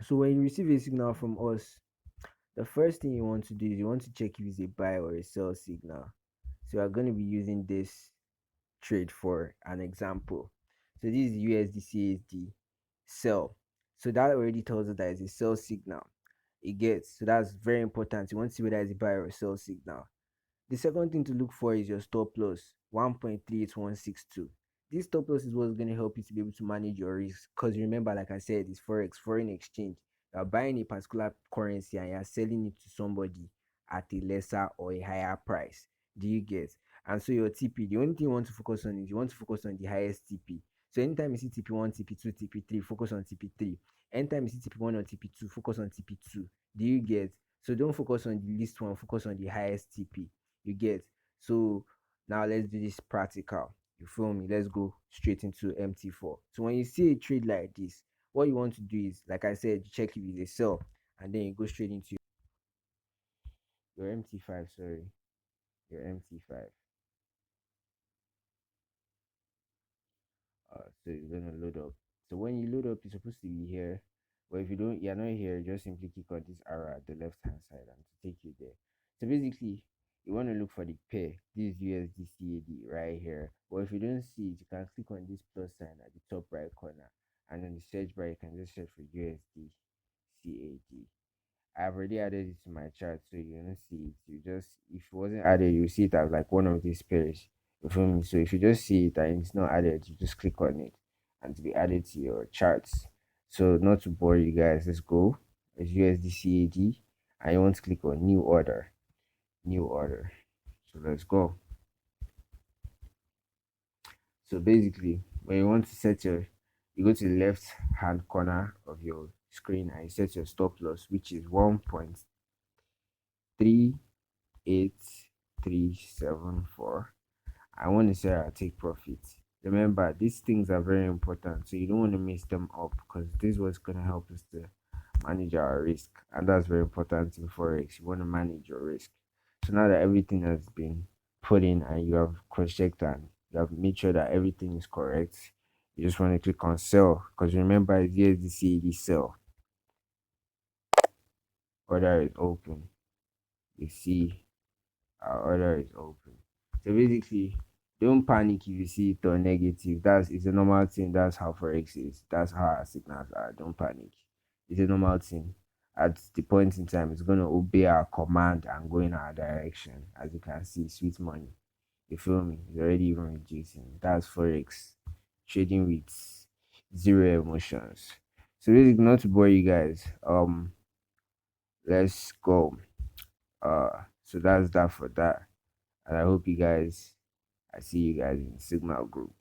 So when you receive a signal from us, the first thing you want to do is you want to check if it's a buy or a sell signal. So we're going to be using this trade for an example. So this is USD sell. So that already tells us that it's a sell signal. It gets, so that's very important. You want to see whether it's a buy or a sell signal. The second thing to look for is your stop loss 1.38162. This stop loss is what's going to help you to be able to manage your risk. Because remember, like I said, it's forex, foreign exchange. You're buying a particular currency and you're selling it to somebody at a lesser or a higher price. Do you get? And so your TP, the only thing you want to focus on is you want to focus on the highest TP. So anytime you see TP1, TP2, TP3, focus on TP3. Anytime you see TP1 or TP2, focus on TP2. Do you get? So don't focus on the least one, focus on the highest TP. You get? So now let's do this practical. You feel me? Let's go straight into MT4. So when you see a trade like this, what you want to do is, like I said, you check if it's a sell, and then you go straight into your MT5. Sorry, your MT5. So you're gonna load up. So when you load up, you're supposed to be here. But if you don't, you're not here, just simply click on this arrow at the left hand side and to take you there. So basically, you want to look for the pair. This USDCAD right here. But if you don't see it, you can click on this plus sign at the top right corner, and on the search bar, you can just search for USDCAD. I've already added it to my chart, so you don't see it. You just, if it wasn't added, you see it as like one of these pairs. You feel me? So if you just see it and it's not added, you just click on it and to be added to your charts. So not to bore you guys, let's go. It's USDCAD, and you want to click on new order. New order. So let's go. So basically, when you want to set your, you go to the left hand corner of your screen and you set your stop loss, which is 1.38374. I want to say I take profit. Remember, these things are very important, so you don't want to mess them up because this is what's going to help us to manage our risk, and that's very important in forex. You want to manage your risk. So now that everything has been put in and you have cross-checked and you have made sure that everything is correct, you just want to click on sell because remember, it's USDCAD sell. Order is open. You see our order is open. So basically, don't panic if you see it on negative. That's, it's a normal thing. That's how forex is. That's how our signals are. Don't panic. It's a normal thing. At the point in time, it's gonna obey our command and go in our direction. As you can see, sweet money. You feel me? It's already even reducing. That's forex trading with zero emotions. So basically, not to bore you guys. Let's go. So that's that for that. And I hope you guys, I see you guys in Signal group.